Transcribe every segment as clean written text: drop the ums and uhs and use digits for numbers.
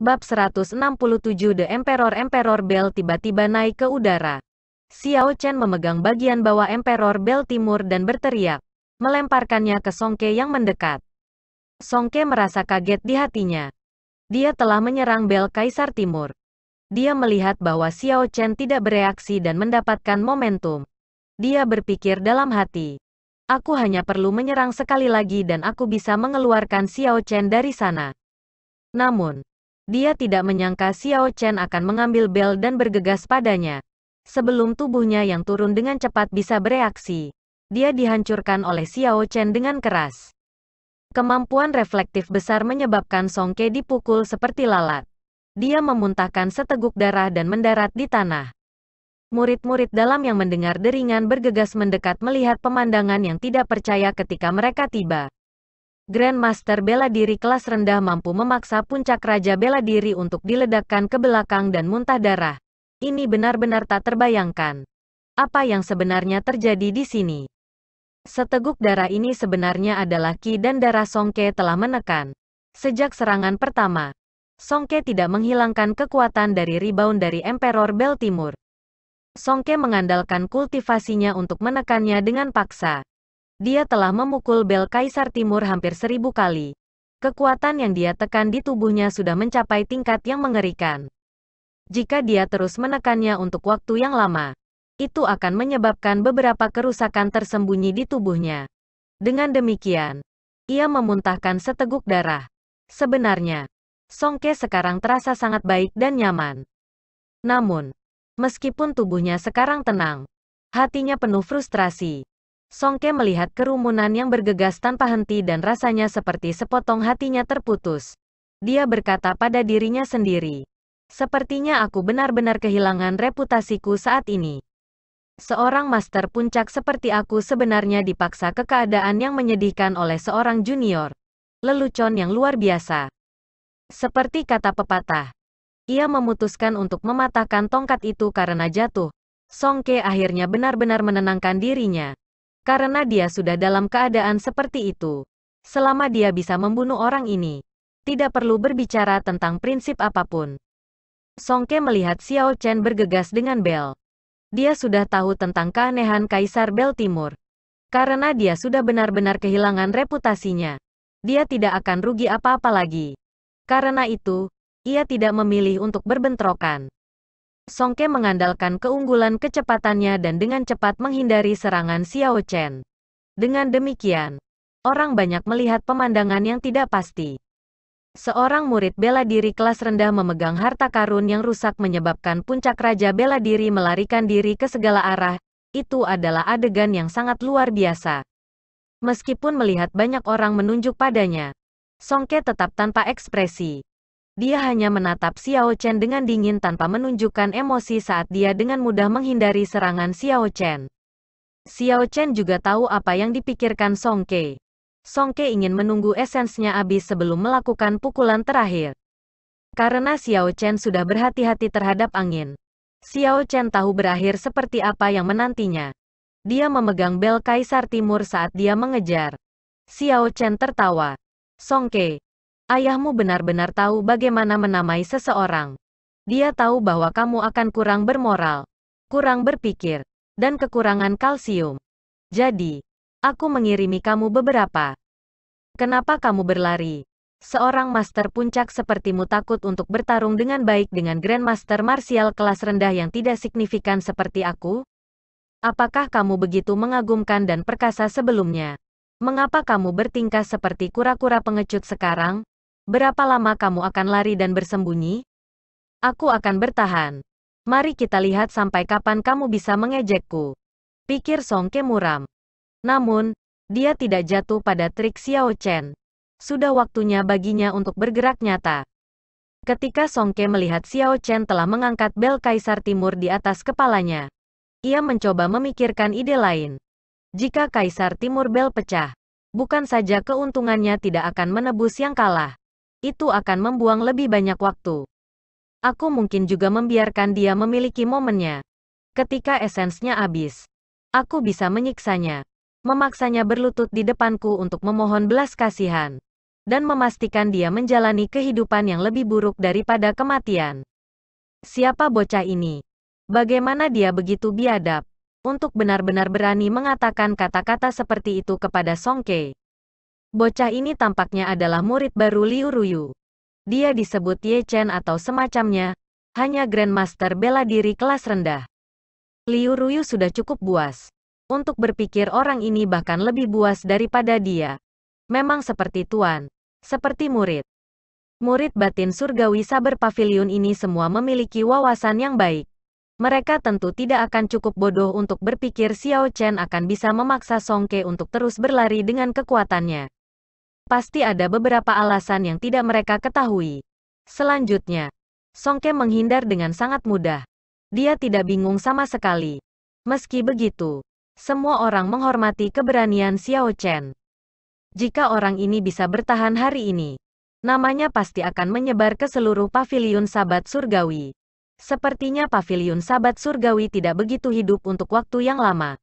Bab 167 The Emperor Bell tiba-tiba naik ke udara. Xiao Chen memegang bagian bawah Emperor Bell Timur dan berteriak, melemparkannya ke Song Ke yang mendekat. Song Ke merasa kaget di hatinya. Dia telah menyerang Bell Kaisar Timur. Dia melihat bahwa Xiao Chen tidak bereaksi dan mendapatkan momentum. Dia berpikir dalam hati, aku hanya perlu menyerang sekali lagi dan aku bisa mengeluarkan Xiao Chen dari sana. Namun, dia tidak menyangka Xiao Chen akan mengambil bel dan bergegas padanya. Sebelum tubuhnya yang turun dengan cepat bisa bereaksi, dia dihancurkan oleh Xiao Chen dengan keras. Kemampuan reflektif besar menyebabkan Song Ke dipukul seperti lalat. Dia memuntahkan seteguk darah dan mendarat di tanah. Murid-murid dalam yang mendengar deringan bergegas mendekat melihat pemandangan yang tidak percaya ketika mereka tiba. Grandmaster bela diri kelas rendah mampu memaksa puncak Raja bela diri untuk diledakkan ke belakang dan muntah darah. Ini benar-benar tak terbayangkan. Apa yang sebenarnya terjadi di sini? Seteguk darah ini sebenarnya adalah ki dan darah Song Ke telah menekan. Sejak serangan pertama, Song Ke tidak menghilangkan kekuatan dari rebound dari Emperor Bell Timur. Song Ke mengandalkan kultivasinya untuk menekannya dengan paksa. Dia telah memukul bel Kaisar Timur hampir 1000 kali. Kekuatan yang dia tekan di tubuhnya sudah mencapai tingkat yang mengerikan. Jika dia terus menekannya untuk waktu yang lama, itu akan menyebabkan beberapa kerusakan tersembunyi di tubuhnya. Dengan demikian, ia memuntahkan seteguk darah. Sebenarnya, Song Ke sekarang terasa sangat baik dan nyaman. Namun, meskipun tubuhnya sekarang tenang, hatinya penuh frustrasi. Song Ke melihat kerumunan yang bergegas tanpa henti dan rasanya seperti sepotong hatinya terputus. Dia berkata pada dirinya sendiri, sepertinya aku benar-benar kehilangan reputasiku saat ini. Seorang master puncak seperti aku sebenarnya dipaksa ke keadaan yang menyedihkan oleh seorang junior. Lelucon yang luar biasa. Seperti kata pepatah, ia memutuskan untuk mematahkan tongkat itu karena jatuh. Song Ke akhirnya benar-benar menenangkan dirinya. Karena dia sudah dalam keadaan seperti itu. Selama dia bisa membunuh orang ini, tidak perlu berbicara tentang prinsip apapun. Song Ke melihat Xiao Chen bergegas dengan bel. Dia sudah tahu tentang keanehan Kaisar Bell Timur. Karena dia sudah benar-benar kehilangan reputasinya, dia tidak akan rugi apa-apa lagi. Karena itu, ia tidak memilih untuk berbentrokan. Song Ke mengandalkan keunggulan kecepatannya dan dengan cepat menghindari serangan Xiao Chen. Dengan demikian, orang banyak melihat pemandangan yang tidak pasti. Seorang murid bela diri kelas rendah memegang harta karun yang rusak menyebabkan puncak Raja bela diri melarikan diri ke segala arah. Itu adalah adegan yang sangat luar biasa. Meskipun melihat banyak orang menunjuk padanya, Song Ke tetap tanpa ekspresi. Dia hanya menatap Xiao Chen dengan dingin tanpa menunjukkan emosi saat dia dengan mudah menghindari serangan Xiao Chen. Xiao Chen juga tahu apa yang dipikirkan Song Ke. Song Ke ingin menunggu esensnya habis sebelum melakukan pukulan terakhir. Karena Xiao Chen sudah berhati-hati terhadap angin, Xiao Chen tahu berakhir seperti apa yang menantinya. Dia memegang bel Kaisar Timur saat dia mengejar. Xiao Chen tertawa. Song Ke, ayahmu benar-benar tahu bagaimana menamai seseorang. Dia tahu bahwa kamu akan kurang bermoral, kurang berpikir, dan kekurangan kalsium. Jadi, aku mengirimi kamu beberapa. Kenapa kamu berlari? Seorang master puncak sepertimu takut untuk bertarung dengan baik dengan Grandmaster martial kelas rendah yang tidak signifikan seperti aku? Apakah kamu begitu mengagumkan dan perkasa sebelumnya? Mengapa kamu bertingkah seperti kura-kura pengecut sekarang? Berapa lama kamu akan lari dan bersembunyi? Aku akan bertahan. Mari kita lihat sampai kapan kamu bisa mengejekku. Pikir Song Ke muram. Namun, dia tidak jatuh pada trik Xiao Chen. Sudah waktunya baginya untuk bergerak nyata. Ketika Song Ke melihat Xiao Chen telah mengangkat bel Kaisar Timur di atas kepalanya, ia mencoba memikirkan ide lain. Jika Kaisar Timur bel pecah, bukan saja keuntungannya tidak akan menebus yang kalah, itu akan membuang lebih banyak waktu. Aku mungkin juga membiarkan dia memiliki momennya. Ketika esensnya habis, aku bisa menyiksanya, memaksanya berlutut di depanku untuk memohon belas kasihan. dan memastikan dia menjalani kehidupan yang lebih buruk daripada kematian. Siapa bocah ini? Bagaimana dia begitu biadab untuk benar-benar berani mengatakan kata-kata seperti itu kepada Song Ke? Bocah ini tampaknya adalah murid baru Liu Ruyu. Dia disebut Ye Chen atau semacamnya, hanya Grandmaster bela diri kelas rendah. Liu Ruyu sudah cukup buas untuk berpikir orang ini bahkan lebih buas daripada dia. Memang seperti tuan, seperti murid. Murid batin surgawi Saber Pavilion ini semua memiliki wawasan yang baik. Mereka tentu tidak akan cukup bodoh untuk berpikir Xiao Chen akan bisa memaksa Song Ke untuk terus berlari dengan kekuatannya. Pasti ada beberapa alasan yang tidak mereka ketahui. Selanjutnya, Song Ke menghindar dengan sangat mudah. Dia tidak bingung sama sekali. Meski begitu, semua orang menghormati keberanian Xiao Chen. Jika orang ini bisa bertahan hari ini, namanya pasti akan menyebar ke seluruh pavilion Sabat Surgawi. Sepertinya pavilion Sabat Surgawi tidak begitu hidup untuk waktu yang lama.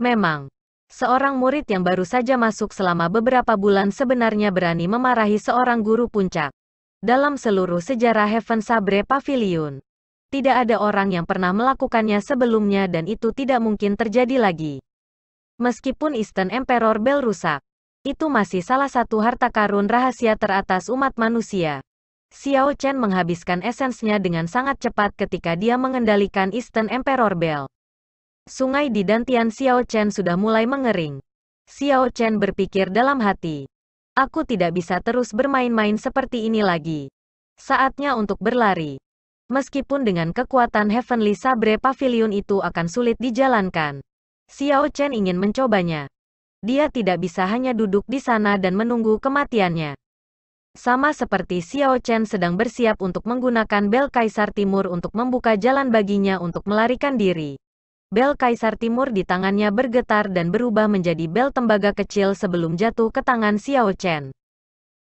Memang, seorang murid yang baru saja masuk selama beberapa bulan sebenarnya berani memarahi seorang guru puncak. Dalam seluruh sejarah Heaven Sabre Pavilion, tidak ada orang yang pernah melakukannya sebelumnya dan itu tidak mungkin terjadi lagi. Meskipun Eastern Emperor Bell rusak, itu masih salah satu harta karun rahasia teratas umat manusia. Xiao Chen menghabiskan esensnya dengan sangat cepat ketika dia mengendalikan Eastern Emperor Bell. Sungai di dantian Xiao Chen sudah mulai mengering. Xiao Chen berpikir dalam hati. Aku tidak bisa terus bermain-main seperti ini lagi. Saatnya untuk berlari. Meskipun dengan kekuatan Heavenly Sabre Pavilion itu akan sulit dijalankan, Xiao Chen ingin mencobanya. Dia tidak bisa hanya duduk di sana dan menunggu kematiannya. Sama seperti Xiao Chen sedang bersiap untuk menggunakan bel Kaisar Timur untuk membuka jalan baginya untuk melarikan diri. Bel Kaisar Timur di tangannya bergetar dan berubah menjadi bel tembaga kecil sebelum jatuh ke tangan Xiao Chen.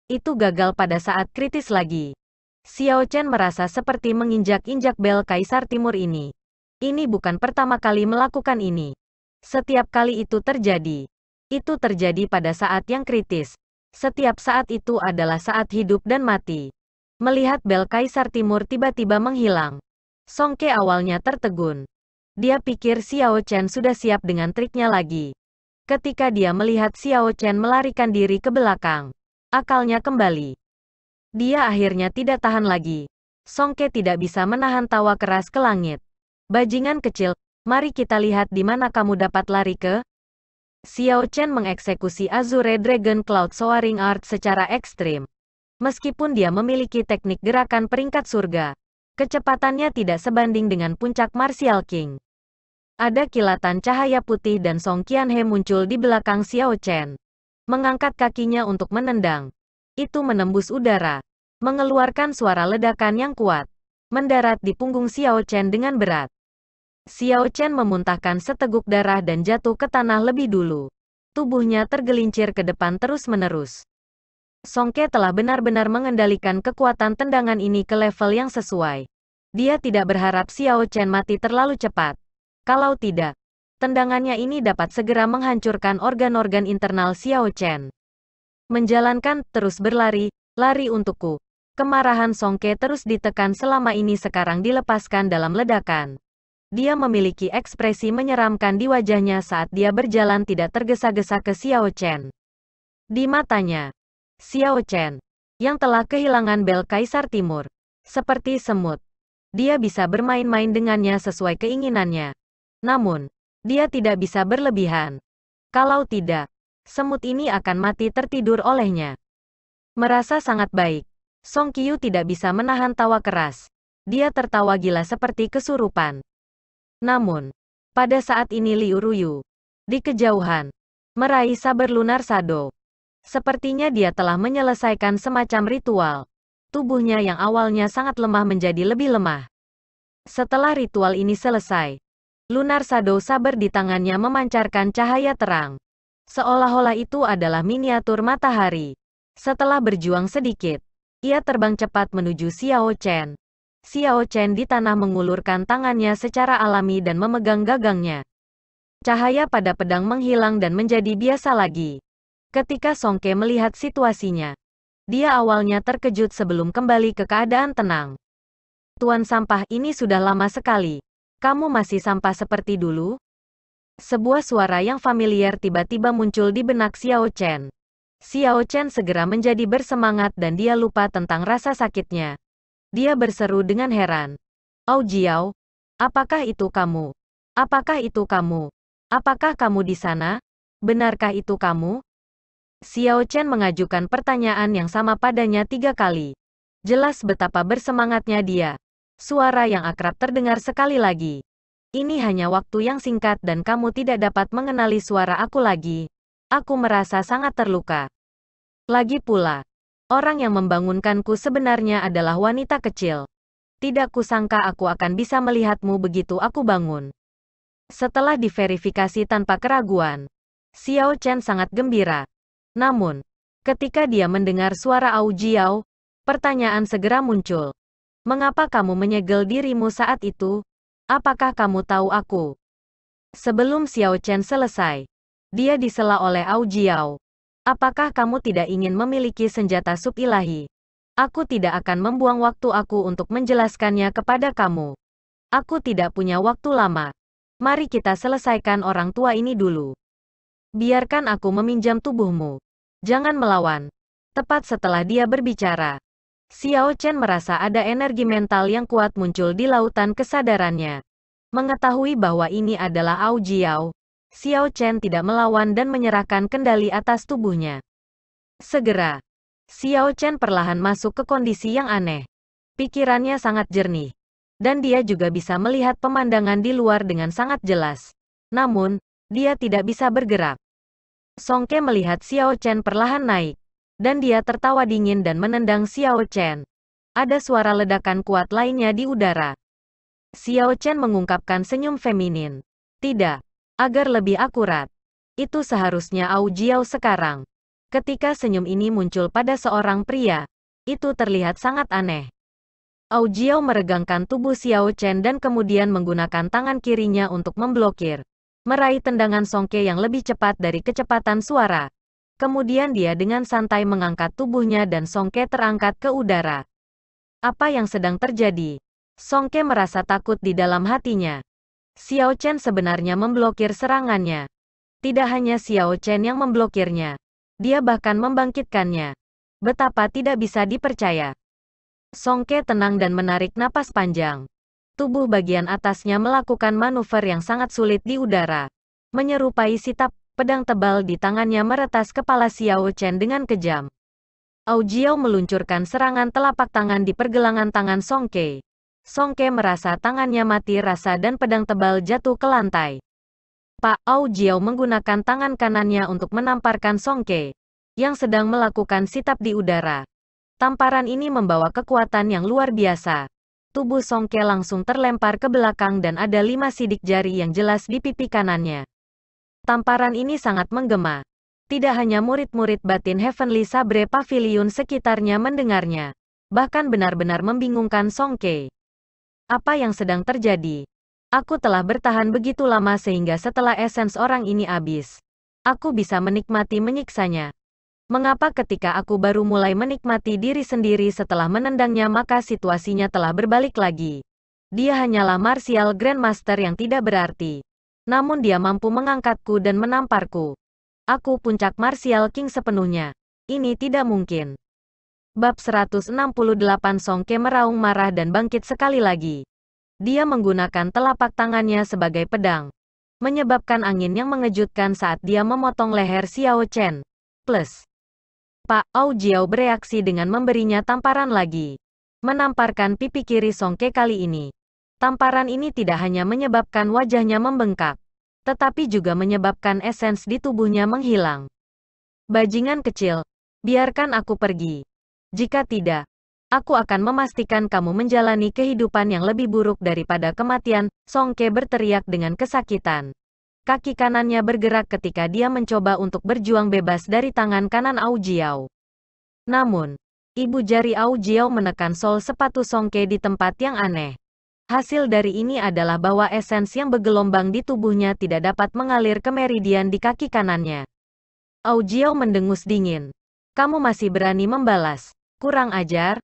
Itu gagal pada saat kritis lagi. Xiao Chen merasa seperti menginjak-injak bel Kaisar Timur ini. Ini bukan pertama kali melakukan ini. Setiap kali itu terjadi. Itu terjadi pada saat yang kritis. Setiap saat itu adalah saat hidup dan mati. Melihat bel Kaisar Timur tiba-tiba menghilang, Song Ke awalnya tertegun. Dia pikir Xiao Chen sudah siap dengan triknya lagi. Ketika dia melihat Xiao Chen melarikan diri ke belakang, akalnya kembali. Dia akhirnya tidak tahan lagi. Song Ke tidak bisa menahan tawa keras ke langit. Bajingan kecil, mari kita lihat di mana kamu dapat lari ke. Xiao Chen mengeksekusi Azure Dragon Cloud Soaring Art secara ekstrim. Meskipun dia memiliki teknik gerakan peringkat surga, kecepatannya tidak sebanding dengan puncak Martial King. Ada kilatan cahaya putih dan Song Qianhe muncul di belakang Xiao Chen. Mengangkat kakinya untuk menendang. Itu menembus udara, mengeluarkan suara ledakan yang kuat, mendarat di punggung Xiao Chen dengan berat. Xiao Chen memuntahkan seteguk darah dan jatuh ke tanah lebih dulu. Tubuhnya tergelincir ke depan terus-menerus. Song Ke telah benar-benar mengendalikan kekuatan tendangan ini ke level yang sesuai. Dia tidak berharap Xiao Chen mati terlalu cepat. Kalau tidak, tendangannya ini dapat segera menghancurkan organ-organ internal Xiao Chen. Menjalankan terus berlari, lari untukku. Kemarahan Song Ke terus ditekan selama ini sekarang dilepaskan dalam ledakan. Dia memiliki ekspresi menyeramkan di wajahnya saat dia berjalan tidak tergesa-gesa ke Xiao Chen. Di matanya, Xiao Chen, yang telah kehilangan bel Kaisar Timur, seperti semut. Dia bisa bermain-main dengannya sesuai keinginannya. Namun, dia tidak bisa berlebihan. Kalau tidak, semut ini akan mati tertidur olehnya. Merasa sangat baik, Song Qiu tidak bisa menahan tawa keras. Dia tertawa gila seperti kesurupan. Namun, pada saat ini Liu Ruyu, di kejauhan, meraih saber lunar Shadow. Sepertinya dia telah menyelesaikan semacam ritual. Tubuhnya yang awalnya sangat lemah menjadi lebih lemah. Setelah ritual ini selesai, lunar Shadow saber di tangannya memancarkan cahaya terang. Seolah-olah itu adalah miniatur matahari. Setelah berjuang sedikit, ia terbang cepat menuju Xiao Chen. Xiao Chen di tanah mengulurkan tangannya secara alami dan memegang gagangnya. Cahaya pada pedang menghilang dan menjadi biasa lagi. Ketika Song Ke melihat situasinya, Dia awalnya terkejut sebelum kembali ke keadaan tenang. Tuan sampah, ini sudah lama sekali. Kamu masih sampah seperti dulu? Sebuah suara yang familiar tiba-tiba muncul di benak Xiao Chen. Xiao Chen segera menjadi bersemangat dan dia lupa tentang rasa sakitnya. Dia berseru dengan heran. "Au Jiao, apakah itu kamu? Apakah itu kamu? Apakah kamu di sana? Benarkah itu kamu?" Xiao Chen mengajukan pertanyaan yang sama padanya 3 kali. Jelas betapa bersemangatnya dia. Suara yang akrab terdengar sekali lagi. "Ini hanya waktu yang singkat dan kamu tidak dapat mengenali suara aku lagi. Aku merasa sangat terluka. Lagi pula, orang yang membangunkanku sebenarnya adalah wanita kecil. Tidak kusangka aku akan bisa melihatmu begitu aku bangun." Setelah diverifikasi tanpa keraguan, Xiao Chen sangat gembira. Namun, ketika dia mendengar suara Au Jiao, pertanyaan segera muncul. "Mengapa kamu menyegel dirimu saat itu? Apakah kamu tahu aku?" Sebelum Xiao Chen selesai, dia disela oleh Au Jiao. "Apakah kamu tidak ingin memiliki senjata sub ilahi? Aku tidak akan membuang waktu aku untuk menjelaskannya kepada kamu. Aku tidak punya waktu lama. Mari kita selesaikan orang tua ini dulu. Biarkan aku meminjam tubuhmu. Jangan melawan." Tepat setelah dia berbicara, Xiao Chen merasa ada energi mental yang kuat muncul di lautan kesadarannya. Mengetahui bahwa ini adalah Au Jiao, Xiao Chen tidak melawan dan menyerahkan kendali atas tubuhnya. Segera, Xiao Chen perlahan masuk ke kondisi yang aneh. Pikirannya sangat jernih. Dan dia juga bisa melihat pemandangan di luar dengan sangat jelas. Namun, dia tidak bisa bergerak. Song Ke melihat Xiao Chen perlahan naik. Dan dia tertawa dingin dan menendang Xiao Chen. Ada suara ledakan kuat lainnya di udara. Xiao Chen mengungkapkan senyum feminin. "Tidak. Agar lebih akurat. Itu seharusnya Au Jiao sekarang." Ketika senyum ini muncul pada seorang pria, itu terlihat sangat aneh. Au Jiao meregangkan tubuh Xiao Chen dan kemudian menggunakan tangan kirinya untuk memblokir. Meraih tendangan Song Ke yang lebih cepat dari kecepatan suara. Kemudian dia dengan santai mengangkat tubuhnya dan Song Ke terangkat ke udara. Apa yang sedang terjadi? Song Ke merasa takut di dalam hatinya. Xiao Chen sebenarnya memblokir serangannya. Tidak hanya Xiao Chen yang memblokirnya. Dia bahkan membangkitkannya. Betapa tidak bisa dipercaya. Song Ke tenang dan menarik napas panjang. Tubuh bagian atasnya melakukan manuver yang sangat sulit di udara. Menyerupai sitap, pedang tebal di tangannya meretas kepala Xiao Chen dengan kejam. Au Jiao meluncurkan serangan telapak tangan di pergelangan tangan Song Ke. Song Ke merasa tangannya mati rasa dan pedang tebal jatuh ke lantai. Pak Au Jiao menggunakan tangan kanannya untuk menamparkan Song Ke, yang sedang melakukan sitap di udara. Tamparan ini membawa kekuatan yang luar biasa. Tubuh Song Ke langsung terlempar ke belakang dan ada 5 sidik jari yang jelas di pipi kanannya. Tamparan ini sangat menggema. Tidak hanya murid-murid batin Heavenly Sabre Pavilion sekitarnya mendengarnya. Bahkan benar-benar membingungkan Song Ke. Apa yang sedang terjadi? Aku telah bertahan begitu lama sehingga setelah esens orang ini habis, aku bisa menikmati menyiksanya. Mengapa ketika aku baru mulai menikmati diri sendiri setelah menendangnya maka situasinya telah berbalik lagi? Dia hanyalah martial grandmaster yang tidak berarti. Namun dia mampu mengangkatku dan menamparku. Aku puncak martial king sepenuhnya. Ini tidak mungkin. Bab 168 Song Ke meraung marah dan bangkit sekali lagi. Dia menggunakan telapak tangannya sebagai pedang. Menyebabkan angin yang mengejutkan saat dia memotong leher Xiao Chen. Plus. Pak Au Jiao bereaksi dengan memberinya tamparan lagi. Menamparkan pipi kiri Song Ke kali ini. Tamparan ini tidak hanya menyebabkan wajahnya membengkak, tetapi juga menyebabkan esens di tubuhnya menghilang. Bajingan kecil, biarkan aku pergi. Jika tidak, aku akan memastikan kamu menjalani kehidupan yang lebih buruk daripada kematian. Song Ke berteriak dengan kesakitan. Kaki kanannya bergerak ketika dia mencoba untuk berjuang bebas dari tangan kanan Au Jiao. Namun, ibu jari Au Jiao menekan sol sepatu Song Ke di tempat yang aneh. Hasil dari ini adalah bahwa esens yang bergelombang di tubuhnya tidak dapat mengalir ke meridian di kaki kanannya. Au Jiao mendengus dingin. Kamu masih berani membalas? Kurang ajar.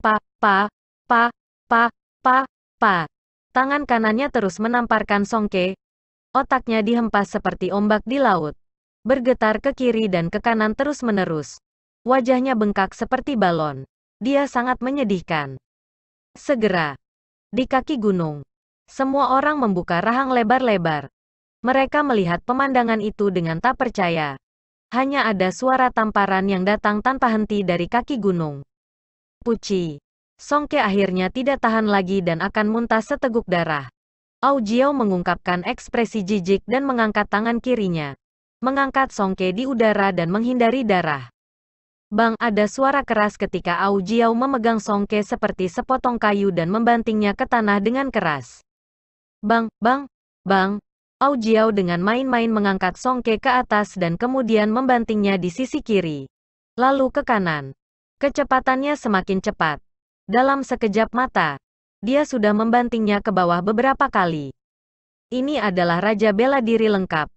Pa, pa, pa, pa, pa, pa. Tangan kanannya terus menamparkan Songke. Otaknya dihempas seperti ombak di laut. Bergetar ke kiri dan ke kanan terus-menerus. Wajahnya bengkak seperti balon. Dia sangat menyedihkan. Segera, di kaki gunung, semua orang membuka rahang lebar-lebar. Mereka melihat pemandangan itu dengan tak percaya. Hanya ada suara tamparan yang datang tanpa henti dari kaki gunung. Puci. Songke akhirnya tidak tahan lagi dan akan muntah seteguk darah. Ao Jiao mengungkapkan ekspresi jijik dan mengangkat tangan kirinya. Mengangkat Songke di udara dan menghindari darah. Bang, ada suara keras ketika Ao Jiao memegang Songke seperti sepotong kayu dan membantingnya ke tanah dengan keras. Bang, bang, bang. Ao Jiao dengan main-main mengangkat Songke ke atas dan kemudian membantingnya di sisi kiri. Lalu ke kanan. Kecepatannya semakin cepat. Dalam sekejap mata, dia sudah membantingnya ke bawah beberapa kali. Ini adalah Raja Bela Diri lengkap.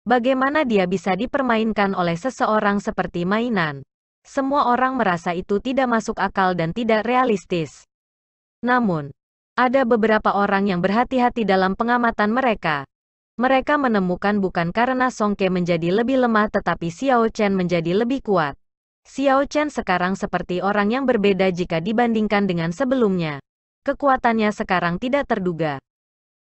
Bagaimana dia bisa dipermainkan oleh seseorang seperti mainan? Semua orang merasa itu tidak masuk akal dan tidak realistis. Namun, ada beberapa orang yang berhati-hati dalam pengamatan mereka. Mereka menemukan bukan karena Songke menjadi lebih lemah tetapi Xiao Chen menjadi lebih kuat. Xiao Chen sekarang seperti orang yang berbeda jika dibandingkan dengan sebelumnya. Kekuatannya sekarang tidak terduga.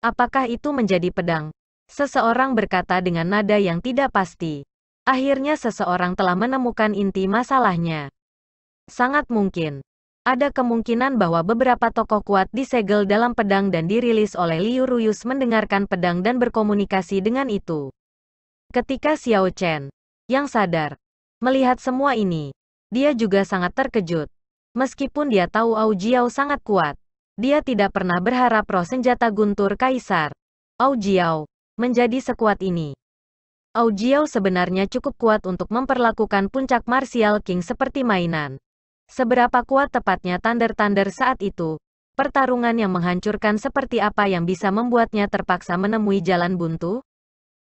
Apakah itu menjadi pedang? Seseorang berkata dengan nada yang tidak pasti. Akhirnya seseorang telah menemukan inti masalahnya. Sangat mungkin. Ada kemungkinan bahwa beberapa tokoh kuat disegel dalam pedang dan dirilis oleh Liu Ruyus mendengarkan pedang dan berkomunikasi dengan itu. Ketika Xiao Chen, yang sadar, melihat semua ini, dia juga sangat terkejut. Meskipun dia tahu Ao Jiao sangat kuat, dia tidak pernah berharap roh senjata guntur Kaisar, Ao Jiao, menjadi sekuat ini. Ao Jiao sebenarnya cukup kuat untuk memperlakukan puncak Martial King seperti mainan. Seberapa kuat tepatnya Thunder saat itu? Pertarungan yang menghancurkan seperti apa yang bisa membuatnya terpaksa menemui jalan buntu?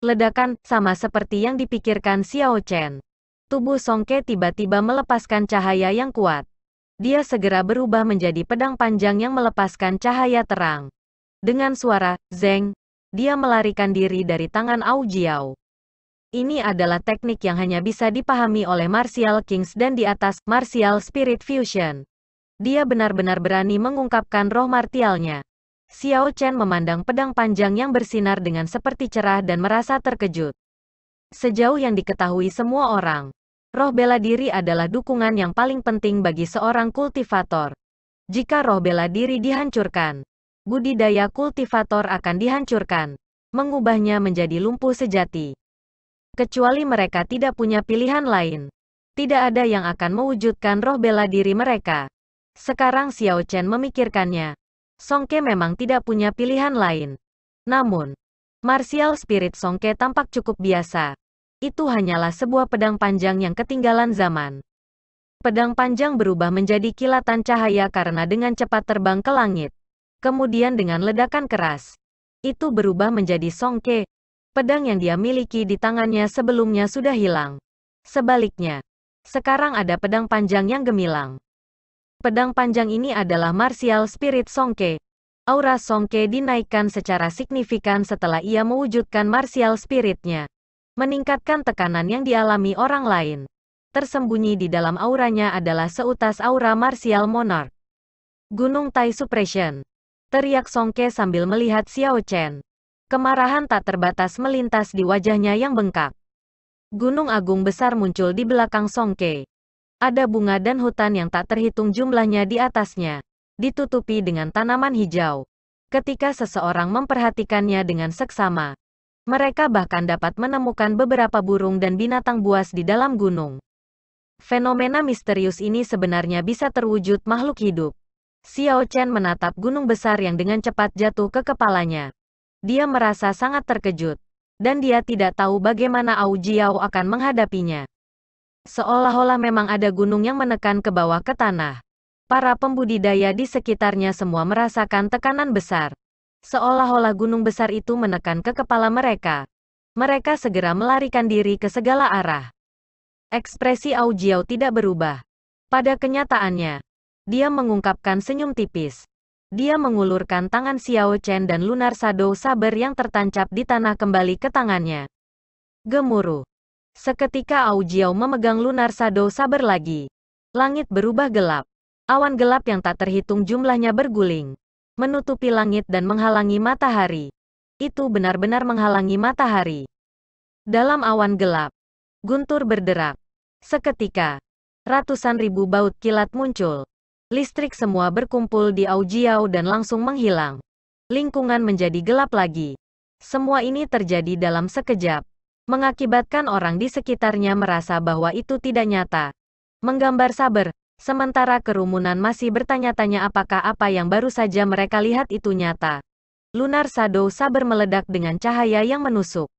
Ledakan, sama seperti yang dipikirkan Xiao Chen. Tubuh Songke tiba-tiba melepaskan cahaya yang kuat. Dia segera berubah menjadi pedang panjang yang melepaskan cahaya terang. Dengan suara, zeng, dia melarikan diri dari tangan Ao Jiao. Ini adalah teknik yang hanya bisa dipahami oleh Martial Kings dan di atas Martial Spirit Fusion. Dia benar-benar berani mengungkapkan roh martialnya. Xiao Chen memandang pedang panjang yang bersinar dengan seperti cerah dan merasa terkejut. Sejauh yang diketahui semua orang, roh bela diri adalah dukungan yang paling penting bagi seorang kultivator. Jika roh bela diri dihancurkan, budidaya kultivator akan dihancurkan, mengubahnya menjadi lumpuh sejati. Kecuali mereka tidak punya pilihan lain. Tidak ada yang akan mewujudkan roh bela diri mereka. Sekarang Xiao Chen memikirkannya. Songke memang tidak punya pilihan lain. Namun, Martial Spirit Songke tampak cukup biasa. Itu hanyalah sebuah pedang panjang yang ketinggalan zaman. Pedang panjang berubah menjadi kilatan cahaya karena dengan cepat terbang ke langit. Kemudian dengan ledakan keras, itu berubah menjadi Songke. Pedang yang dia miliki di tangannya sebelumnya sudah hilang. Sebaliknya, sekarang ada pedang panjang yang gemilang. Pedang panjang ini adalah Martial Spirit Songke. Aura Songke dinaikkan secara signifikan setelah ia mewujudkan Martial Spirit-nya. Meningkatkan tekanan yang dialami orang lain. Tersembunyi di dalam auranya adalah seutas aura Martial Monarch. Gunung Tai Suppression. Teriak Songke sambil melihat Xiao Chen. Kemarahan tak terbatas melintas di wajahnya yang bengkak. Gunung agung besar muncul di belakang Songke. Ada bunga dan hutan yang tak terhitung jumlahnya di atasnya, ditutupi dengan tanaman hijau. Ketika seseorang memperhatikannya dengan seksama, mereka bahkan dapat menemukan beberapa burung dan binatang buas di dalam gunung. Fenomena misterius ini sebenarnya bisa terwujud makhluk hidup. Xiao Chen menatap gunung besar yang dengan cepat jatuh ke kepalanya. Dia merasa sangat terkejut, dan dia tidak tahu bagaimana Ao Jiao akan menghadapinya. Seolah-olah memang ada gunung yang menekan ke bawah ke tanah. Para pembudidaya di sekitarnya semua merasakan tekanan besar. Seolah-olah gunung besar itu menekan ke kepala mereka. Mereka segera melarikan diri ke segala arah. Ekspresi Ao Jiao tidak berubah. Pada kenyataannya, dia mengungkapkan senyum tipis. Dia mengulurkan tangan Xiao Chen dan Lunar Shadow Saber yang tertancap di tanah kembali ke tangannya. Gemuruh. Seketika Ao Jiao memegang Lunar Shadow Saber lagi. Langit berubah gelap. Awan gelap yang tak terhitung jumlahnya berguling, menutupi langit dan menghalangi matahari. Itu benar-benar menghalangi matahari. Dalam awan gelap, guntur berderak. Seketika, ratusan ribu baut kilat muncul. Listrik semua berkumpul di Ao Jiao dan langsung menghilang. Lingkungan menjadi gelap lagi. Semua ini terjadi dalam sekejap, mengakibatkan orang di sekitarnya merasa bahwa itu tidak nyata. Menggambar sabar, sementara kerumunan masih bertanya-tanya apakah apa yang baru saja mereka lihat itu nyata. Lunar Shadow Saber meledak dengan cahaya yang menusuk.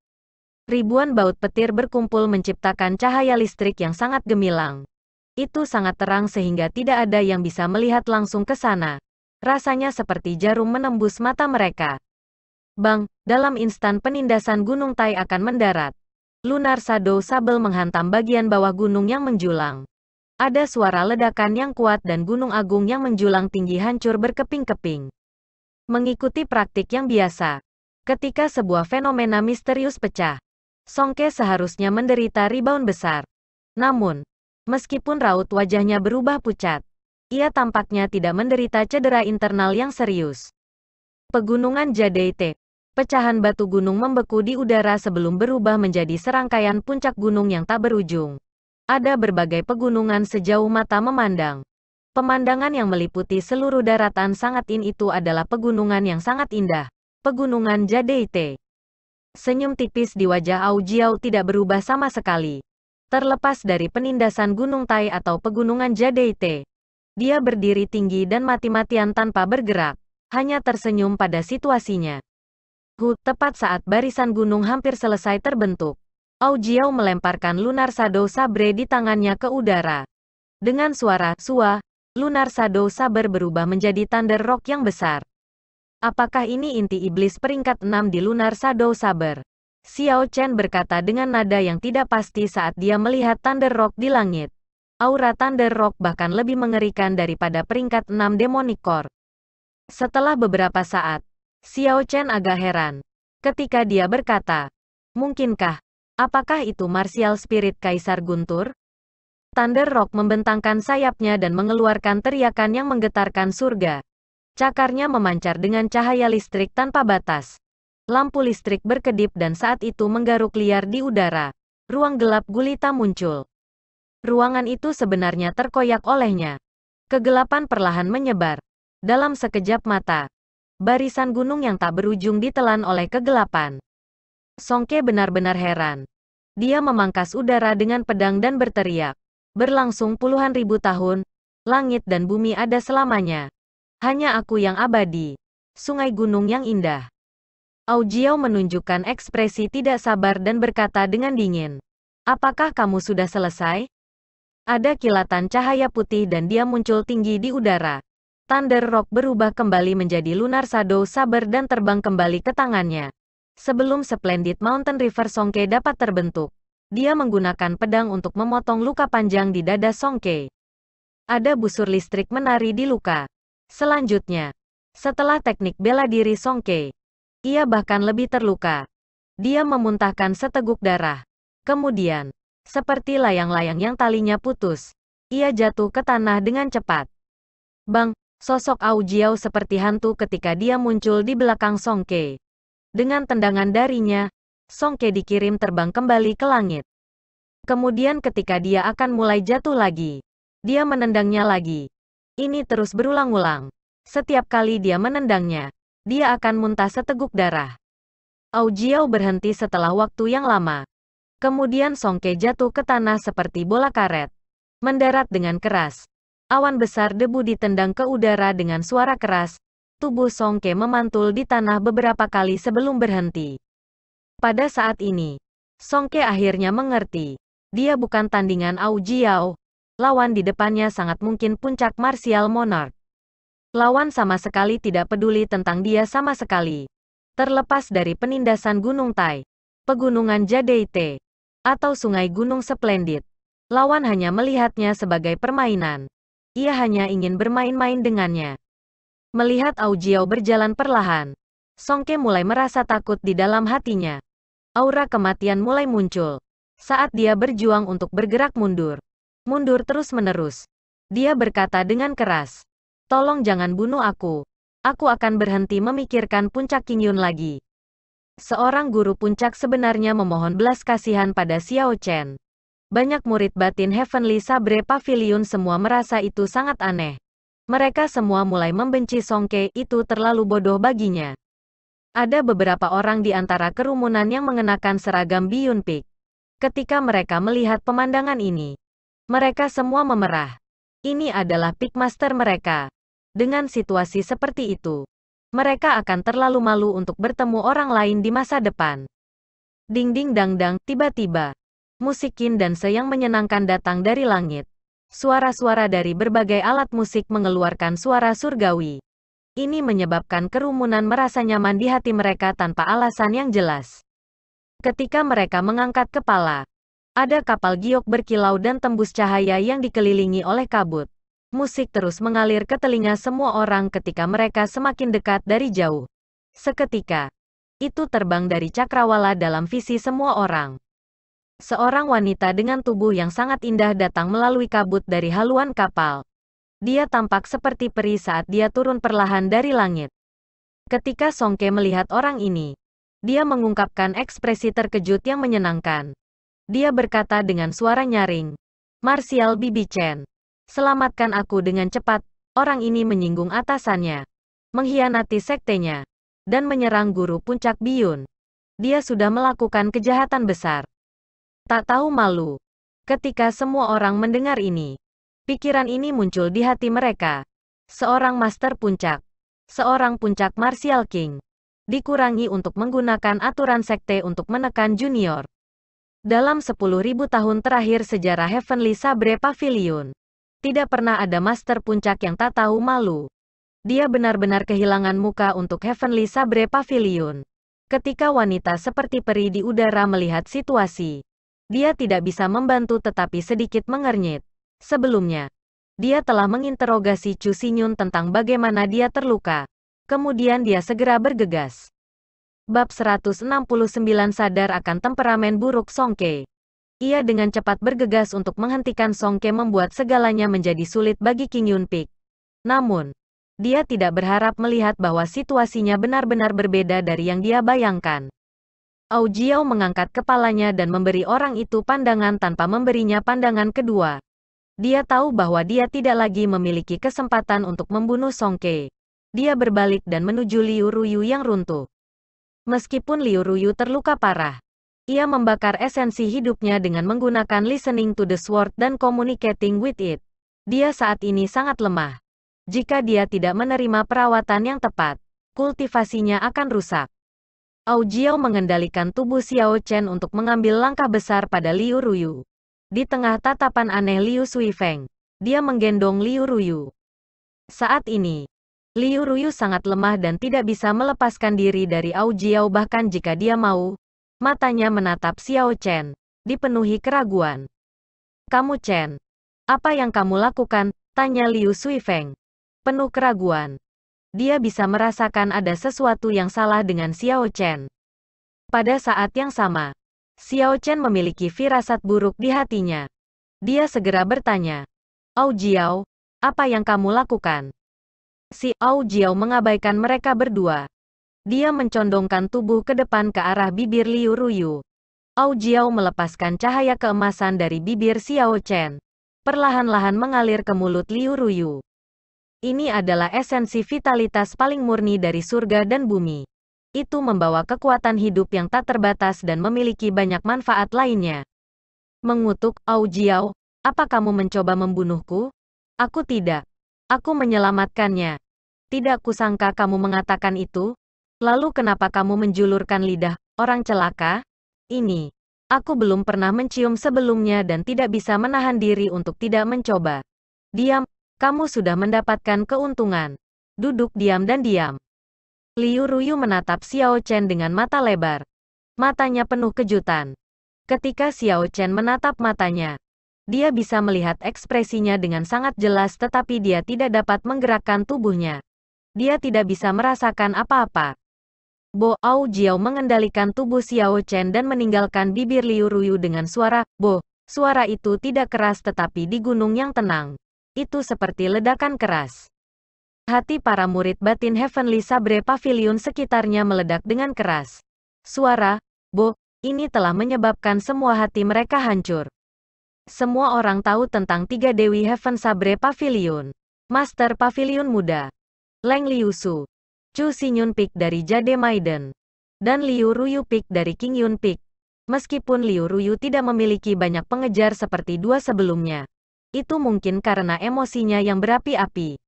Ribuan baut petir berkumpul menciptakan cahaya listrik yang sangat gemilang. Itu sangat terang sehingga tidak ada yang bisa melihat langsung ke sana. Rasanya seperti jarum menembus mata mereka. Bang, dalam instan penindasan Gunung Tai akan mendarat. Lunar Shadow Saber menghantam bagian bawah gunung yang menjulang. Ada suara ledakan yang kuat dan gunung agung yang menjulang tinggi hancur berkeping-keping. Mengikuti praktik yang biasa, ketika sebuah fenomena misterius pecah, Songke seharusnya menderita rebound besar. Namun, meskipun raut wajahnya berubah pucat, ia tampaknya tidak menderita cedera internal yang serius. Pegunungan Jadaite. Pecahan batu gunung membeku di udara sebelum berubah menjadi serangkaian puncak gunung yang tak berujung. Ada berbagai pegunungan sejauh mata memandang. Pemandangan yang meliputi seluruh daratan sangat itu adalah pegunungan yang sangat indah. Pegunungan Jadaite. Senyum tipis di wajah Ao Jiao tidak berubah sama sekali. Terlepas dari penindasan Gunung Tai atau pegunungan Jadaite, dia berdiri tinggi dan mati-matian tanpa bergerak, hanya tersenyum pada situasinya. Tepat saat barisan gunung hampir selesai terbentuk, Ao Jiao melemparkan Lunar Shadow Sabre di tangannya ke udara. Dengan suara "sua", Lunar Shadow Saber berubah menjadi Thunder Rock yang besar. Apakah ini inti iblis peringkat 6 di Lunar Shadow Saber? Xiao Chen berkata dengan nada yang tidak pasti saat dia melihat Thunder Rock di langit. Aura Thunder Rock bahkan lebih mengerikan daripada peringkat 6 Demonic Core. Setelah beberapa saat, Xiao Chen agak heran ketika dia berkata, "Mungkinkah? Apakah itu Martial Spirit Kaisar Guntur?" Thunder Rock membentangkan sayapnya dan mengeluarkan teriakan yang menggetarkan surga. Cakarnya memancar dengan cahaya listrik tanpa batas. Lampu listrik berkedip dan saat itu menggaruk liar di udara. Ruang gelap gulita muncul. Ruangan itu sebenarnya terkoyak olehnya. Kegelapan perlahan menyebar. Dalam sekejap mata, barisan gunung yang tak berujung ditelan oleh kegelapan. Songke benar-benar heran. Dia memangkas udara dengan pedang dan berteriak. Berlangsung puluhan ribu tahun, langit dan bumi ada selamanya. Hanya aku yang abadi. Sungai gunung yang indah. Ao Jiao menunjukkan ekspresi tidak sabar dan berkata dengan dingin. Apakah kamu sudah selesai? Ada kilatan cahaya putih dan dia muncul tinggi di udara. Thunder Rock berubah kembali menjadi Lunar Shadow Saber dan terbang kembali ke tangannya. Sebelum Splendid Mountain River Songke dapat terbentuk, dia menggunakan pedang untuk memotong luka panjang di dada Songke. Ada busur listrik menari di luka. Selanjutnya, setelah teknik bela diri Songke, ia bahkan lebih terluka. Dia memuntahkan seteguk darah. Kemudian, seperti layang-layang yang talinya putus, ia jatuh ke tanah dengan cepat. Bang, sosok Ao Jiao seperti hantu ketika dia muncul di belakang Songke. Dengan tendangan darinya, Songke dikirim terbang kembali ke langit. Kemudian ketika dia akan mulai jatuh lagi, dia menendangnya lagi. Ini terus berulang-ulang. Setiap kali dia menendangnya, dia akan muntah seteguk darah. Ao Jiao berhenti setelah waktu yang lama. Kemudian Songke jatuh ke tanah seperti bola karet. Mendarat dengan keras. Awan besar debu ditendang ke udara dengan suara keras. Tubuh Songke memantul di tanah beberapa kali sebelum berhenti. Pada saat ini, Songke akhirnya mengerti. Dia bukan tandingan Ao Jiao. Lawan di depannya sangat mungkin puncak Martial Monarch. Lawan sama sekali tidak peduli tentang dia sama sekali. Terlepas dari penindasan Gunung Tai, Pegunungan Jadaite, atau Sungai Gunung Splendid. Lawan hanya melihatnya sebagai permainan. Ia hanya ingin bermain-main dengannya. Melihat Au Jiao berjalan perlahan, Songke mulai merasa takut di dalam hatinya. Aura kematian mulai muncul saat dia berjuang untuk bergerak mundur. Mundur terus-menerus. Dia berkata dengan keras, "Tolong jangan bunuh aku. Aku akan berhenti memikirkan puncak Qingyun lagi." Seorang guru puncak sebenarnya memohon belas kasihan pada Xiao Chen. Banyak murid batin Heavenly Sabre Pavilion semua merasa itu sangat aneh. Mereka semua mulai membenci Songke, itu terlalu bodoh baginya. Ada beberapa orang di antara kerumunan yang mengenakan seragam Biyun Peak. Ketika mereka melihat pemandangan ini, mereka semua memerah. Ini adalah Peak Master mereka. Dengan situasi seperti itu, mereka akan terlalu malu untuk bertemu orang lain di masa depan. Ding ding dang dang, tiba-tiba musik Qin dan Se yang menyenangkan datang dari langit. Suara-suara dari berbagai alat musik mengeluarkan suara surgawi. Ini menyebabkan kerumunan merasa nyaman di hati mereka tanpa alasan yang jelas. Ketika mereka mengangkat kepala, ada kapal giok berkilau dan tembus cahaya yang dikelilingi oleh kabut. Musik terus mengalir ke telinga semua orang ketika mereka semakin dekat dari jauh. Seketika, itu terbang dari cakrawala dalam visi semua orang. Seorang wanita dengan tubuh yang sangat indah datang melalui kabut dari haluan kapal. Dia tampak seperti peri saat dia turun perlahan dari langit. Ketika Songke melihat orang ini, dia mengungkapkan ekspresi terkejut yang menyenangkan. Dia berkata dengan suara nyaring, "Martial Bibi Chen, selamatkan aku dengan cepat." Orang ini menyinggung atasannya, mengkhianati sektenya, dan menyerang guru puncak Biyun. Dia sudah melakukan kejahatan besar. Tak tahu malu. Ketika semua orang mendengar ini, pikiran ini muncul di hati mereka. Seorang master puncak, seorang puncak martial king, dikurangi untuk menggunakan aturan sekte untuk menekan junior. Dalam 10.000 tahun terakhir sejarah Heavenly Sabre Pavilion, tidak pernah ada master puncak yang tak tahu malu. Dia benar-benar kehilangan muka untuk Heavenly Sabre Pavilion. Ketika wanita seperti peri di udara melihat situasi, dia tidak bisa membantu tetapi sedikit mengernyit. Sebelumnya, dia telah menginterogasi Chu Xinyun tentang bagaimana dia terluka. Kemudian dia segera bergegas. Bab 169 sadar akan temperamen buruk Songke. Ia dengan cepat bergegas untuk menghentikan Songke membuat segalanya menjadi sulit bagi Qingyun Peak. Namun, dia tidak berharap melihat bahwa situasinya benar-benar berbeda dari yang dia bayangkan. Au Jiao mengangkat kepalanya dan memberi orang itu pandangan tanpa memberinya pandangan kedua. Dia tahu bahwa dia tidak lagi memiliki kesempatan untuk membunuh Songke. Dia berbalik dan menuju Liu Ruyu yang runtuh. Meskipun Liu Ruyu terluka parah, ia membakar esensi hidupnya dengan menggunakan listening to the sword dan communicating with it. Dia saat ini sangat lemah. Jika dia tidak menerima perawatan yang tepat, kultivasinya akan rusak. Au Jiao mengendalikan tubuh Xiao Chen untuk mengambil langkah besar pada Liu Ruyu. Di tengah tatapan aneh Liu Suifeng, dia menggendong Liu Ruyu. Saat ini, Liu Ruyu sangat lemah dan tidak bisa melepaskan diri dari Au Jiao bahkan jika dia mau. Matanya menatap Xiao Chen, dipenuhi keraguan. "Kamu Chen, apa yang kamu lakukan?" tanya Liu Suifeng. Penuh keraguan. Dia bisa merasakan ada sesuatu yang salah dengan Xiao Chen. Pada saat yang sama, Xiao Chen memiliki firasat buruk di hatinya. Dia segera bertanya, "Au Jiao, apa yang kamu lakukan?" Si Au Jiao mengabaikan mereka berdua. Dia mencondongkan tubuh ke depan ke arah bibir Liu Ruyu. Au Jiao melepaskan cahaya keemasan dari bibir Xiao Chen. Perlahan-lahan mengalir ke mulut Liu Ruyu. Ini adalah esensi vitalitas paling murni dari surga dan bumi. Itu membawa kekuatan hidup yang tak terbatas dan memiliki banyak manfaat lainnya. Mengutuk, "Au Jiao, apa kamu mencoba membunuhku?" "Aku tidak. Aku menyelamatkannya." "Tidak kusangka kamu mengatakan itu. Lalu kenapa kamu menjulurkan lidah, orang celaka?" "Ini. Aku belum pernah mencium sebelumnya dan tidak bisa menahan diri untuk tidak mencoba." "Diam. Kamu sudah mendapatkan keuntungan. Duduk diam dan diam." Liu Ruyu menatap Xiao Chen dengan mata lebar. Matanya penuh kejutan. Ketika Xiao Chen menatap matanya, Dia bisa melihat ekspresinya dengan sangat jelas tetapi dia tidak dapat menggerakkan tubuhnya. Dia tidak bisa merasakan apa-apa. Bo Ao Jiao mengendalikan tubuh Xiao Chen dan meninggalkan bibir Liu Ruyu dengan suara, "Bo." Suara itu tidak keras tetapi di gunung yang tenang. Itu seperti ledakan keras. Hati para murid batin Heavenly Sabre Pavilion sekitarnya meledak dengan keras. Suara, "Bo," ini telah menyebabkan semua hati mereka hancur. Semua orang tahu tentang tiga Dewi Heaven Sabre Pavilion. Master Pavilion Muda. Leng Liusu. Chu Xinyun Peak dari Jade Maiden, dan Liu Ruyu Peak dari King Yun Peak. Meskipun Liu Ruyu tidak memiliki banyak pengejar seperti dua sebelumnya, itu mungkin karena emosinya yang berapi-api.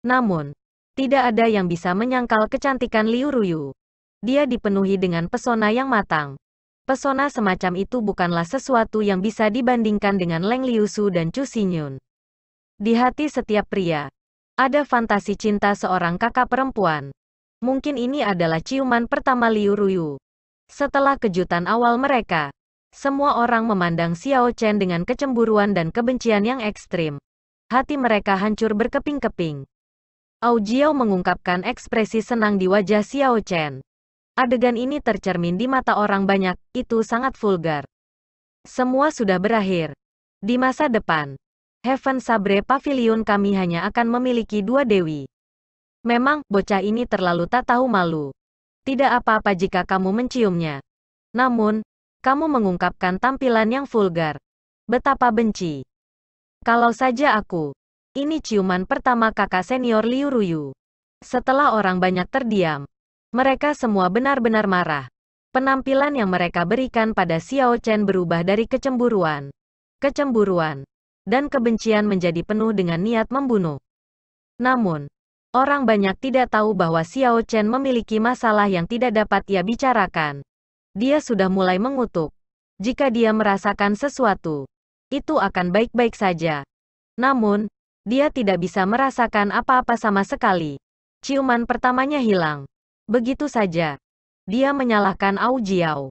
Namun, tidak ada yang bisa menyangkal kecantikan Liu Ruyu. Dia dipenuhi dengan pesona yang matang. Pesona semacam itu bukanlah sesuatu yang bisa dibandingkan dengan Leng Liusu dan Chu Xinyun. Di hati setiap pria, ada fantasi cinta seorang kakak perempuan. Mungkin ini adalah ciuman pertama Liu Ruyu. Setelah kejutan awal mereka, semua orang memandang Xiao Chen dengan kecemburuan dan kebencian yang ekstrim. Hati mereka hancur berkeping-keping. Ao Jiao mengungkapkan ekspresi senang di wajah Xiao Chen. Adegan ini tercermin di mata orang banyak, itu sangat vulgar. Semua sudah berakhir. Di masa depan, Heaven Sabre Pavilion kami hanya akan memiliki dua dewi. Memang, bocah ini terlalu tak tahu malu. Tidak apa-apa jika kamu menciumnya. Namun, kamu mengungkapkan tampilan yang vulgar. Betapa benci. Kalau saja aku. Ini ciuman pertama kakak senior Liu Ruyu. Setelah orang banyak terdiam, mereka semua benar-benar marah. Penampilan yang mereka berikan pada Xiao Chen berubah dari kecemburuan, dan kebencian menjadi penuh dengan niat membunuh. Namun, orang banyak tidak tahu bahwa Xiao Chen memiliki masalah yang tidak dapat ia bicarakan. Dia sudah mulai mengutuk. Jika dia merasakan sesuatu, itu akan baik-baik saja. Namun, dia tidak bisa merasakan apa-apa sama sekali. Ciuman pertamanya hilang. Begitu saja. Dia menyalahkan Ao Jiao.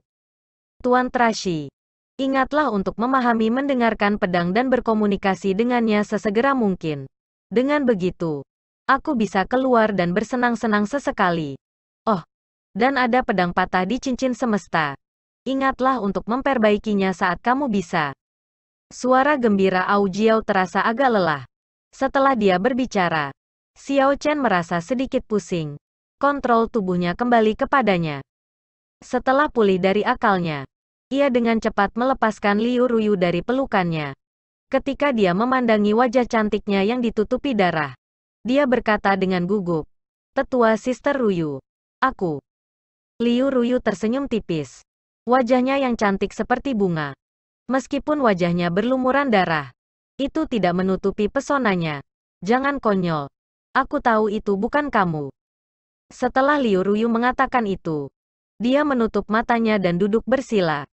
Tuan Trashi, ingatlah untuk memahami mendengarkan pedang dan berkomunikasi dengannya sesegera mungkin. Dengan begitu, aku bisa keluar dan bersenang-senang sesekali. Oh, dan ada pedang patah di cincin semesta. Ingatlah untuk memperbaikinya saat kamu bisa. Suara gembira Ao Jiao terasa agak lelah. Setelah dia berbicara, Xiao Chen merasa sedikit pusing. Kontrol tubuhnya kembali kepadanya. Setelah pulih dari akalnya, ia dengan cepat melepaskan Liu Ruyu dari pelukannya. Ketika dia memandangi wajah cantiknya yang ditutupi darah, dia berkata dengan gugup, "Tetua Sister Ruyu, aku." Liu Ruyu tersenyum tipis. Wajahnya yang cantik seperti bunga. Meskipun wajahnya berlumuran darah, itu tidak menutupi pesonanya. "Jangan konyol. Aku tahu itu bukan kamu." Setelah Liu Ruyu mengatakan itu, dia menutup matanya dan duduk bersila.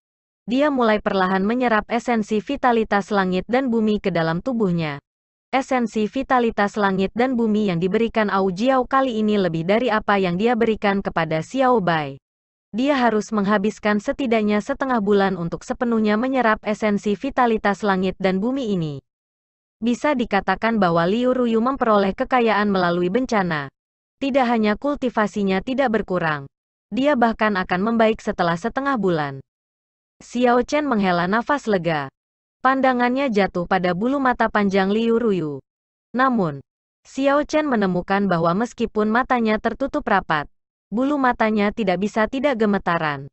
Dia mulai perlahan menyerap esensi vitalitas langit dan bumi ke dalam tubuhnya. Esensi vitalitas langit dan bumi yang diberikan Ao Jiao kali ini lebih dari apa yang dia berikan kepada Xiao Bai. Dia harus menghabiskan setidaknya setengah bulan untuk sepenuhnya menyerap esensi vitalitas langit dan bumi ini. Bisa dikatakan bahwa Liu Ruyu memperoleh kekayaan melalui bencana. Tidak hanya kultivasinya tidak berkurang, dia bahkan akan membaik setelah setengah bulan. Xiao Chen menghela nafas lega. Pandangannya jatuh pada bulu mata panjang Liu Ruyu. Namun, Xiao Chen menemukan bahwa meskipun matanya tertutup rapat, bulu matanya tidak bisa tidak gemetaran.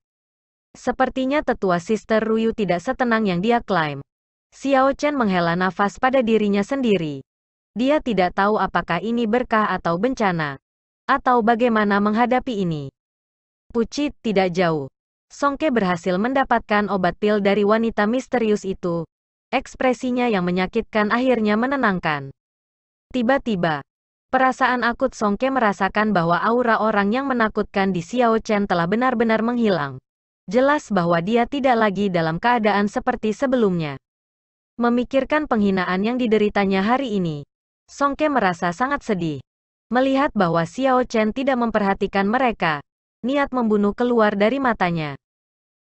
Sepertinya tetua Sister Ruyu tidak setenang yang dia klaim. Xiao Chen menghela nafas pada dirinya sendiri. Dia tidak tahu apakah ini berkah atau bencana, atau bagaimana menghadapi ini. Pucit, tidak jauh. Songke berhasil mendapatkan obat pil dari wanita misterius itu. Ekspresinya yang menyakitkan akhirnya menenangkan. Tiba-tiba, perasaan akut Songke merasakan bahwa aura orang yang menakutkan di Xiao Chen telah benar-benar menghilang. Jelas bahwa dia tidak lagi dalam keadaan seperti sebelumnya. Memikirkan penghinaan yang dideritanya hari ini, Songke merasa sangat sedih. Melihat bahwa Xiao Chen tidak memperhatikan mereka, niat membunuh keluar dari matanya.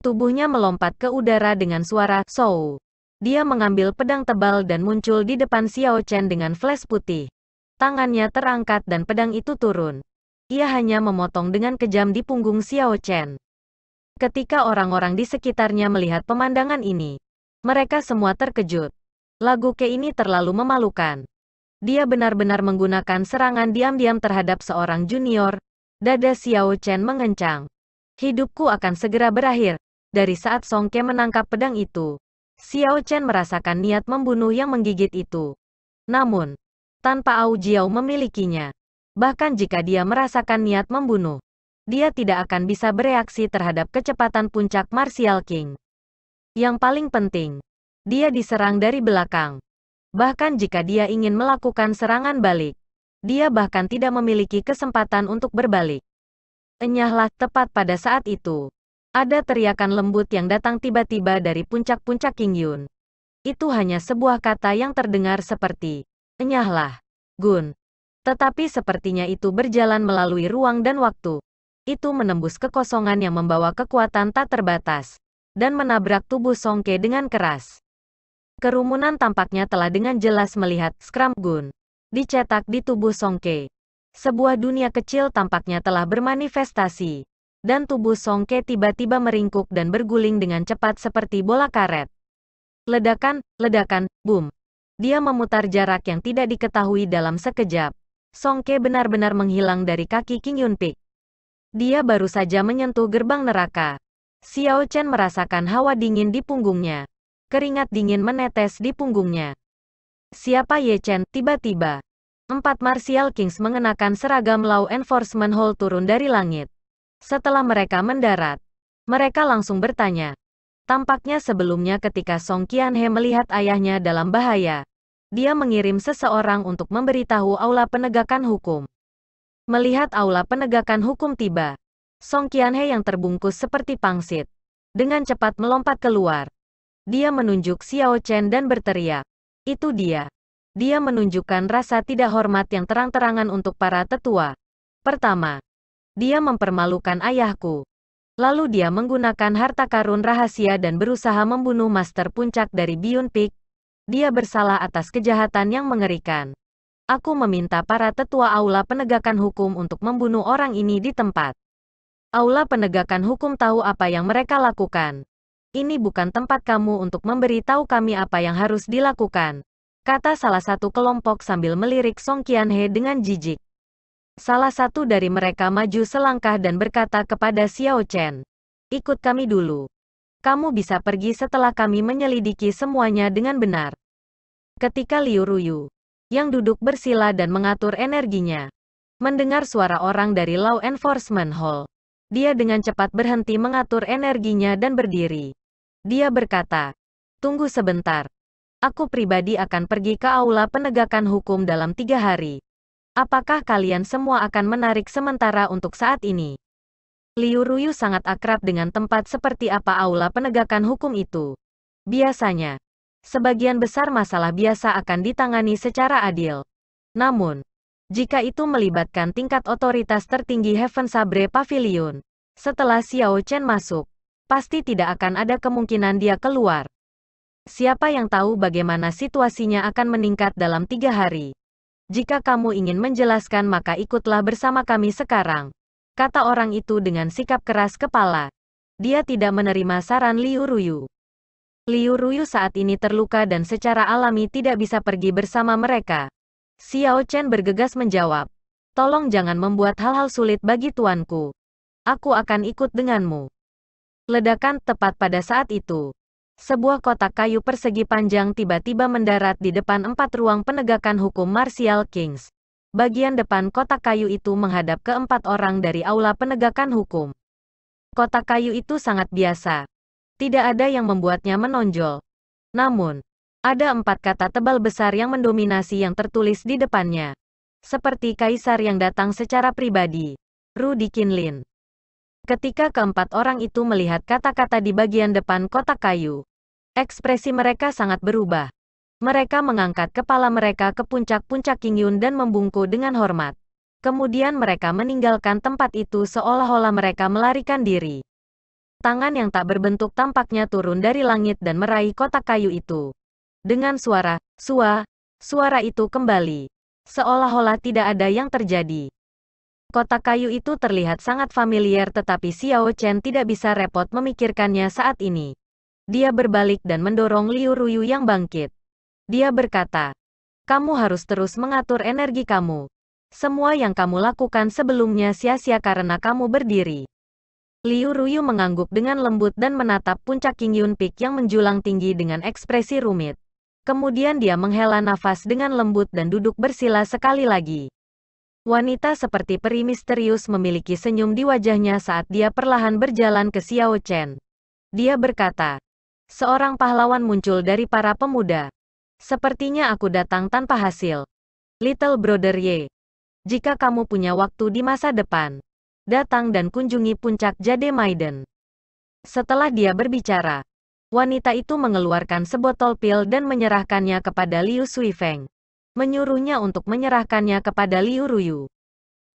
Tubuhnya melompat ke udara dengan suara "Sou". Dia mengambil pedang tebal dan muncul di depan Xiao Chen dengan flash putih. Tangannya terangkat dan pedang itu turun. Ia hanya memotong dengan kejam di punggung Xiao Chen. Ketika orang-orang di sekitarnya melihat pemandangan ini, mereka semua terkejut. Lagu Ke ini terlalu memalukan. Dia benar-benar menggunakan serangan diam-diam terhadap seorang junior. Dada Xiao Chen mengencang. Hidupku akan segera berakhir. Dari saat Song Ke menangkap pedang itu, Xiao Chen merasakan niat membunuh yang menggigit itu. Namun, tanpa Au Jiao memilikinya, bahkan jika dia merasakan niat membunuh, dia tidak akan bisa bereaksi terhadap kecepatan puncak Martial King. Yang paling penting, dia diserang dari belakang. Bahkan jika dia ingin melakukan serangan balik, dia bahkan tidak memiliki kesempatan untuk berbalik. Enyahlah, tepat pada saat itu. Ada teriakan lembut yang datang tiba-tiba dari puncak-puncak Qingyun. Itu hanya sebuah kata yang terdengar seperti, enyahlah, Gun. Tetapi sepertinya itu berjalan melalui ruang dan waktu. Itu menembus kekosongan yang membawa kekuatan tak terbatas, dan menabrak tubuh Song Ke dengan keras. Kerumunan tampaknya telah dengan jelas melihat Scrum Gun dicetak di tubuh Song Ke. Sebuah dunia kecil tampaknya telah bermanifestasi. Dan tubuh Song Ke tiba-tiba meringkuk dan berguling dengan cepat seperti bola karet. Ledakan, ledakan, boom. Dia memutar jarak yang tidak diketahui dalam sekejap. Song Ke benar-benar menghilang dari kaki Qingyun Peak. Dia baru saja menyentuh gerbang neraka. Xiao Chen merasakan hawa dingin di punggungnya. Keringat dingin menetes di punggungnya. Siapa Ye Chen? Tiba-tiba, 4 Martial Kings mengenakan seragam Law Enforcement Hall turun dari langit. Setelah mereka mendarat, mereka langsung bertanya. Tampaknya sebelumnya ketika Song Qianhe melihat ayahnya dalam bahaya, dia mengirim seseorang untuk memberitahu aula penegakan hukum. Melihat aula penegakan hukum tiba, Song Qianhe yang terbungkus seperti pangsit, dengan cepat melompat keluar. Dia menunjuk Xiao Chen dan berteriak, "Itu dia." Dia menunjukkan rasa tidak hormat yang terang-terangan untuk para tetua. Pertama, dia mempermalukan ayahku. Lalu dia menggunakan harta karun rahasia dan berusaha membunuh Master Puncak dari Beyond Peak. Dia bersalah atas kejahatan yang mengerikan. Aku meminta para tetua aula penegakan hukum untuk membunuh orang ini di tempat. Aula penegakan hukum tahu apa yang mereka lakukan. Ini bukan tempat kamu untuk memberitahu kami apa yang harus dilakukan, kata salah satu kelompok sambil melirik Song Qianhe dengan jijik. Salah satu dari mereka maju selangkah dan berkata kepada Xiao Chen, "Ikut kami dulu. Kamu bisa pergi setelah kami menyelidiki semuanya dengan benar." Ketika Liu Ruyu, yang duduk bersila dan mengatur energinya, mendengar suara orang dari Law Enforcement Hall, dia dengan cepat berhenti mengatur energinya dan berdiri. Dia berkata, "Tunggu sebentar. Aku pribadi akan pergi ke aula penegakan hukum dalam 3 hari. Apakah kalian semua akan menarik sementara untuk saat ini?" Liu Ruyu sangat akrab dengan tempat seperti apa aula penegakan hukum itu. Biasanya, sebagian besar masalah biasa akan ditangani secara adil. Namun, jika itu melibatkan tingkat otoritas tertinggi Heaven Sabre Pavilion, setelah Xiao Chen masuk, pasti tidak akan ada kemungkinan dia keluar. Siapa yang tahu bagaimana situasinya akan meningkat dalam 3 hari. "Jika kamu ingin menjelaskan maka ikutlah bersama kami sekarang," kata orang itu dengan sikap keras kepala. Dia tidak menerima saran Liu Ruyu. Liu Ruyu saat ini terluka dan secara alami tidak bisa pergi bersama mereka. Xiao Chen bergegas menjawab, "Tolong jangan membuat hal-hal sulit bagi tuanku. Aku akan ikut denganmu." Ledakan tepat pada saat itu. Sebuah kotak kayu persegi panjang tiba-tiba mendarat di depan 4 ruang penegakan hukum Martial Kings. Bagian depan kotak kayu itu menghadap ke 4 orang dari aula penegakan hukum. Kotak kayu itu sangat biasa. Tidak ada yang membuatnya menonjol. Namun, ada 4 kata tebal besar yang mendominasi yang tertulis di depannya. Seperti kaisar yang datang secara pribadi. Rudy Qinlin. Ketika keempat orang itu melihat kata-kata di bagian depan kotak kayu, ekspresi mereka sangat berubah. Mereka mengangkat kepala mereka ke puncak-puncak Qingyun dan membungkuk dengan hormat. Kemudian mereka meninggalkan tempat itu seolah-olah mereka melarikan diri. Tangan yang tak berbentuk tampaknya turun dari langit dan meraih kotak kayu itu. Dengan suara, suara itu kembali. Seolah-olah tidak ada yang terjadi. Kotak kayu itu terlihat sangat familiar tetapi Xiao Chen tidak bisa repot memikirkannya saat ini. Dia berbalik dan mendorong Liu Ruyu yang bangkit. Dia berkata, "Kamu harus terus mengatur energi kamu. Semua yang kamu lakukan sebelumnya sia-sia karena kamu berdiri." Liu Ruyu mengangguk dengan lembut dan menatap puncak King Yun Peak yang menjulang tinggi dengan ekspresi rumit. Kemudian dia menghela nafas dengan lembut dan duduk bersila sekali lagi. Wanita seperti peri misterius memiliki senyum di wajahnya saat dia perlahan berjalan ke Xiao Chen. Dia berkata, "Seorang pahlawan muncul dari para pemuda. Sepertinya aku datang tanpa hasil. Little Brother Ye. Jika kamu punya waktu di masa depan, datang dan kunjungi puncak Jade Maiden." Setelah dia berbicara, wanita itu mengeluarkan sebotol pil dan menyerahkannya kepada Liu Suifeng. Menyuruhnya untuk menyerahkannya kepada Liu Ruyu.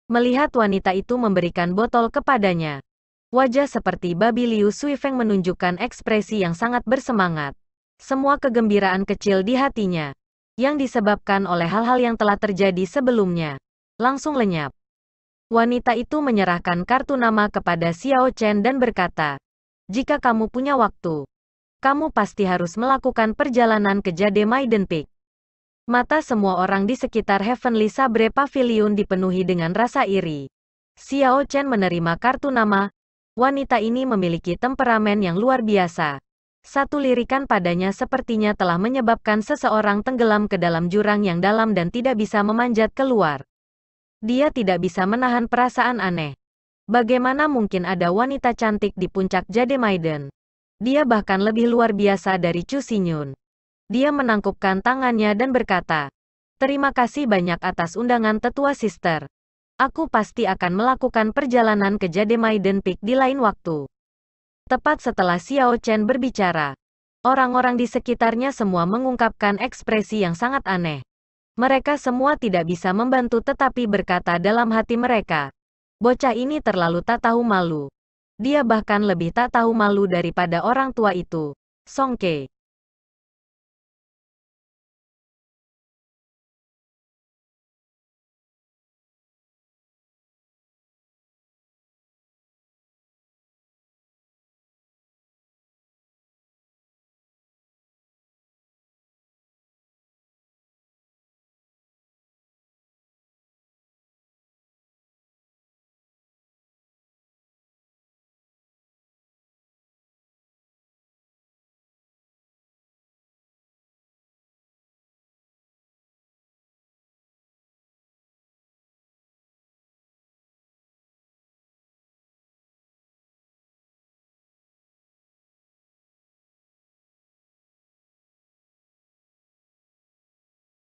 Melihat wanita itu memberikan botol kepadanya, wajah seperti babi Liu Suifeng menunjukkan ekspresi yang sangat bersemangat. Semua kegembiraan kecil di hatinya, yang disebabkan oleh hal-hal yang telah terjadi sebelumnya, langsung lenyap. Wanita itu menyerahkan kartu nama kepada Xiao Chen dan berkata, "Jika kamu punya waktu, kamu pasti harus melakukan perjalanan ke Jade Maiden Peak." Mata semua orang di sekitar Heavenly Sabre Pavilion dipenuhi dengan rasa iri. Xiao Chen menerima kartu nama. Wanita ini memiliki temperamen yang luar biasa. Satu lirikan padanya sepertinya telah menyebabkan seseorang tenggelam ke dalam jurang yang dalam dan tidak bisa memanjat keluar. Dia tidak bisa menahan perasaan aneh. Bagaimana mungkin ada wanita cantik di puncak Jade Maiden? Dia bahkan lebih luar biasa dari Chu Xinyun. Dia menangkupkan tangannya dan berkata, "Terima kasih banyak atas undangan tetua sister. Aku pasti akan melakukan perjalanan ke Jade Maiden Peak di lain waktu." Tepat setelah Xiao Chen berbicara, orang-orang di sekitarnya semua mengungkapkan ekspresi yang sangat aneh. Mereka semua tidak bisa membantu tetapi berkata dalam hati mereka, "Bocah ini terlalu tak tahu malu." Dia bahkan lebih tak tahu malu daripada orang tua itu, Song Ke.